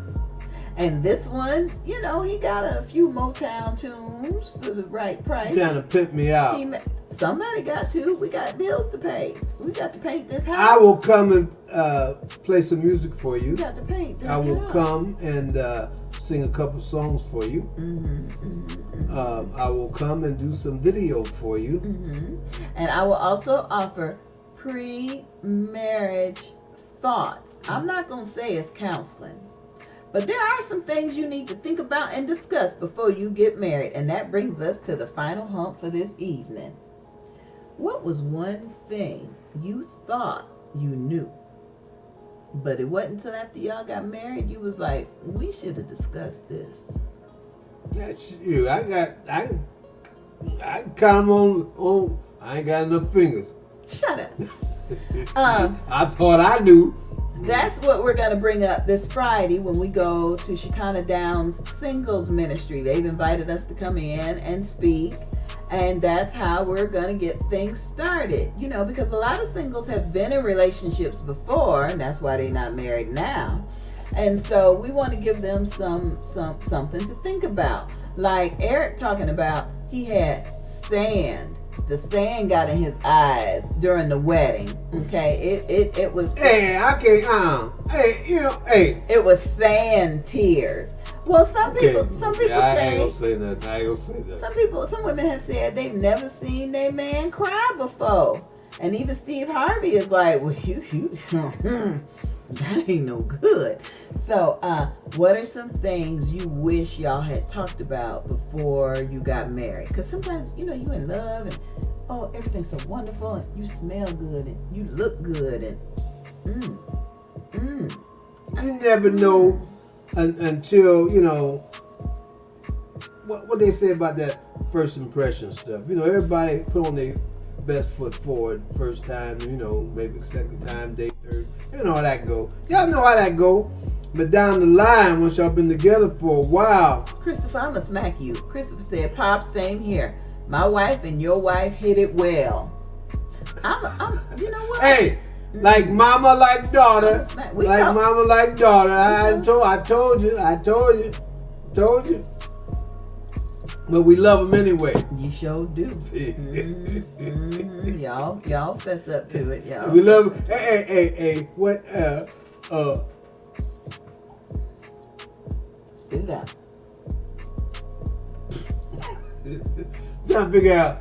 And this one, he got a few Motown tunes for the right price. Trying to pimp me out. Somebody got to. We got bills to pay. We got to paint this house. I will come and play some music for you. We got to paint this house. I will come and sing a couple songs for you. I will come and do some video for you. And I will also offer pre-marriage thoughts. I'm not going to say it's counseling, but there are some things you need to think about and discuss before you get married. And that brings us to the final hump for this evening. What was one thing you thought you knew, but it wasn't until after y'all got married you was like, we should have discussed this? That's you. I count them on. I ain't got enough fingers. Shut up. I thought I knew. That's what we're going to bring up this Friday when we go to Shekinah Downs Singles Ministry. They've invited us to come in and speak. And that's how we're going to get things started. Because a lot of singles have been in relationships before, and that's why they're not married now. And so we want to give them something to think about. Like Eric talking about, he had sand. The sand got in his eyes during the wedding. Okay, it was. Hey, I can't. Hey. It was sand tears. Well, some people say. I ain't gonna say that. Some women have said they've never seen their man cry before, and even Steve Harvey is like, well, that ain't no good. So, what are some things you wish y'all had talked about before you got married? Because sometimes, you in love and, everything's so wonderful and you smell good and you look good and, You never know until, you know, what they say about that first impression stuff. You know, everybody put on their best foot forward first time, you know, maybe second time, date, third. You know how that go. Y'all know how that go. But down the line, once y'all been together for a while. Christopher, I'm gonna smack you. Christopher said, "Pop, same here. My wife and your wife hit it well." I'm you know what? Hey, like mama, like daughter. Like mama, like daughter. I told you. But we love them anyway. You sure do. Y'all fess up to it, y'all. We love them. Hey, what, Spit it out. trying to figure out,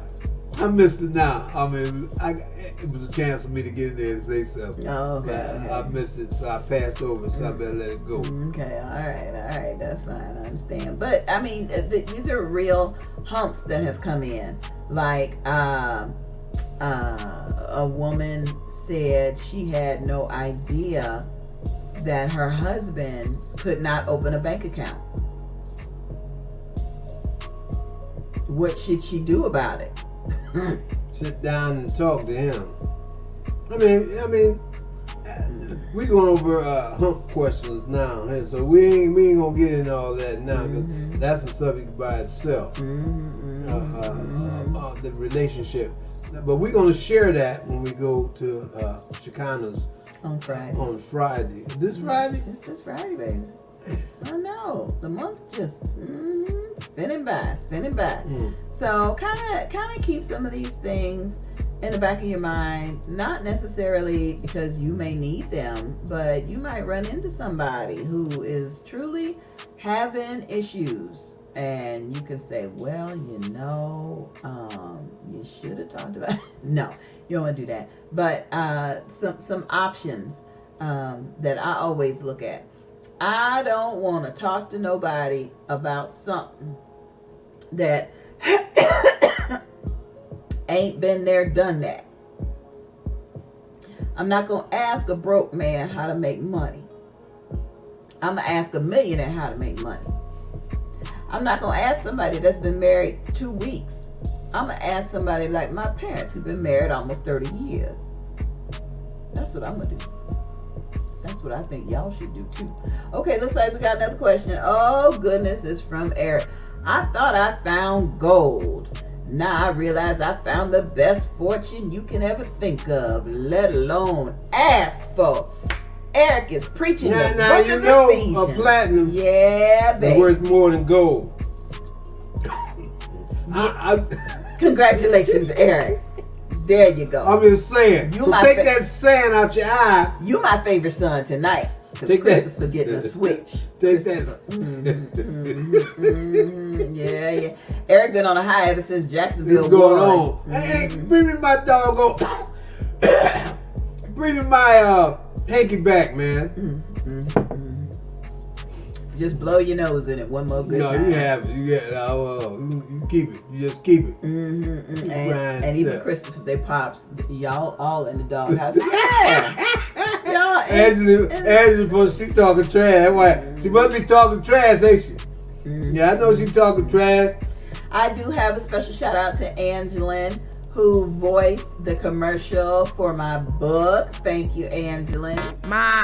I missed it now. I mean, it was a chance for me to get in there and say something. Oh, okay. I missed it, so I passed over, so I better let it go. Okay, all right, that's fine, I understand. But, I mean, these are real humps that have come in. Like, a woman said she had no idea that her husband could not open a bank account. What should she do about it? Sit down and talk to him. I mean, we going over hump questions now, so we ain't gonna get into all that now because that's a subject by itself. The relationship, but we're gonna share that when we go to Chicanos on Friday. This Friday? It's this Friday, baby. I know the month just spinning by. So kind of keep some of these things in the back of your mind, not necessarily because you may need them, but you might run into somebody who is truly having issues, and you can say, well, you know, you should have talked about it. No, you don't want to do that. But some options that I always look at. I don't want to talk to nobody about something that ain't been there, done that. I'm not going to ask a broke man how to make money. I'm going to ask a millionaire how to make money. I'm not going to ask somebody that's been married 2 weeks. I'm going to ask somebody like my parents who've been married almost 30 years. That's what I'm going to do. That's what I think y'all should do too. Okay, looks like we got another question. Oh goodness, it's from Eric. I thought I found gold. Now I realize I found the best fortune you can ever think of, let alone ask for. Eric is preaching the book you of know Ephesians. A platinum is worth more than gold. Congratulations, Eric. There you go. I'm just saying. Take that sand out your eye. You my favorite son tonight. Because Christopher getting a switch. Take that. Yeah. Eric been on a high ever since Jacksonville. What's going on? Hey, bring me my doggone. Bring me my hanky back, man. Just blow your nose in it one more good time. No, you have it. You keep it. You just keep it. And even Christopher, they pops, y'all all in the doghouse. Yeah. Y'all. Angie, she talking trash. Why? She must be talking trash, ain't she? Yeah, I know she talking trash. I do have a special shout out to Angeline, who voiced the commercial for my book. Thank you, Angeline. Ma.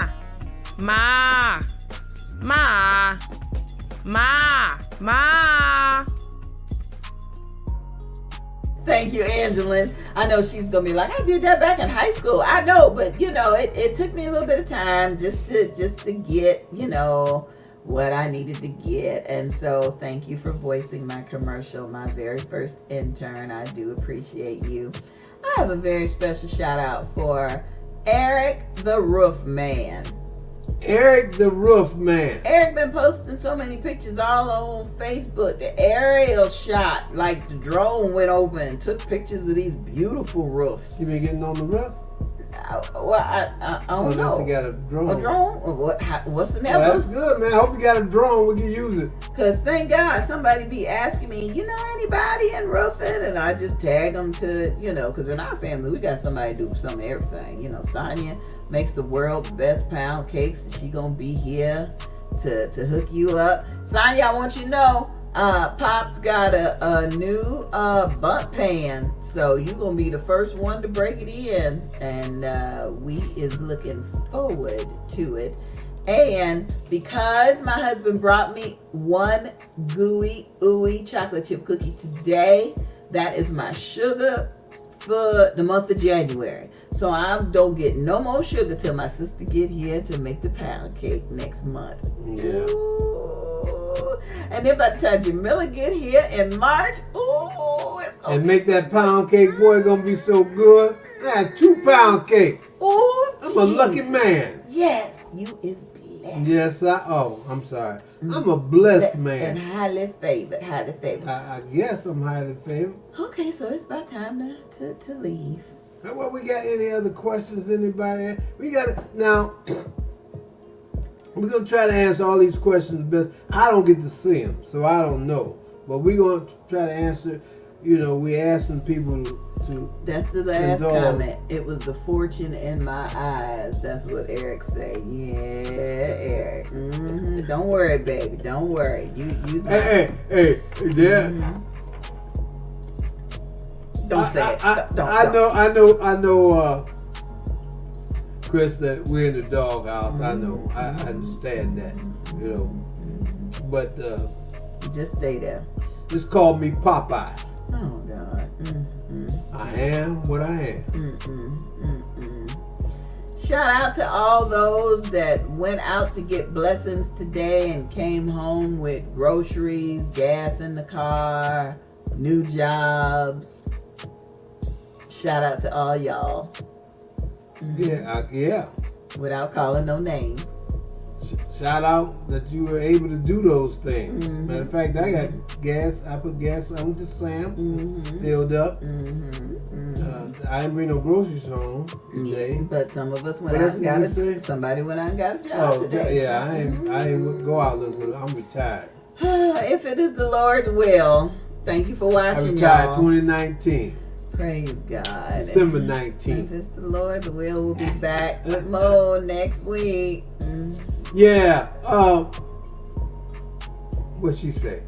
Thank you, Angeline. I know she's gonna be like, I did that back in high school. I know, but you know, it took me a little bit of time just to get, you know, what I needed to get. And so thank you for voicing my commercial, my very first intern. I do appreciate you. I have a very special shout out for Eric the Roof Man. Eric the Roof Man. Eric been posting so many pictures all on Facebook. The aerial shot, like the drone went over and took pictures of these beautiful roofs. You been getting on the roof? I don't know. Unless you got a drone. A drone? What's the name? Well, that's good, man. I hope you got a drone. We can use it. Because thank God somebody be asking me, you know anybody in roofing? And I just tag them to, you know, because in our family, we got somebody do some of everything. You know, Sonia makes the world's best pound cakes, and she gonna be here to hook you up. Sonya, I want you to know, Pop's got a new bump pan, so you're gonna be the first one to break it in, and we is looking forward to it. And because my husband brought me one gooey ooey chocolate chip cookie today, that is my sugar for the month of January. So I don't get no more sugar till my sister get here to make the pound cake next month. Yeah. Ooh. And then by the time Jamila get here in March, ooh, it's gonna And be make that pound cake, boy, gonna be so good. I had 2 pound cake. Ooh, I'm a lucky man. Yes, you is blessed. Yes, I'm sorry. I'm a blessed man. And highly favored, highly favored. I guess I'm highly favored. Okay, so it's about time to leave. Well, we got any other questions? Anybody? We got now. We're gonna try to answer all these questions best. I don't get to see them, so I don't know. But we're gonna try to answer. You know, we asking people to. That's the last indulge. comment. It was the fortune in my eyes. That's what Eric said. Yeah, Eric. Mm-hmm. Don't worry, baby. Don't worry. You. Hey, yeah. Mm-hmm. Don't say it. Don't. I know, Chris, that we're in the doghouse. I know. I understand that. You know, but Just stay there. just call me Popeye. Oh God. Mm-hmm. I am what I am. Shout out to all those that went out to get blessings today and came home with groceries, gas in the car, new jobs. Shout out to all y'all. Yeah. Without calling no names. Shout out that you were able to do those things. Matter of fact, I got gas. I put gas. I went to Sam, filled up. I didn't bring no groceries home today. But some of us went What out else and did got you a say? somebody went out and got a job today. Yeah. I ain't go out looking for it. I'm retired. If it is the Lord's will, thank you for I watching, retired y'all. 2019, Praise God. December If 19th. it's the Lord's will, we'll be back with more next week. Yeah. What she say?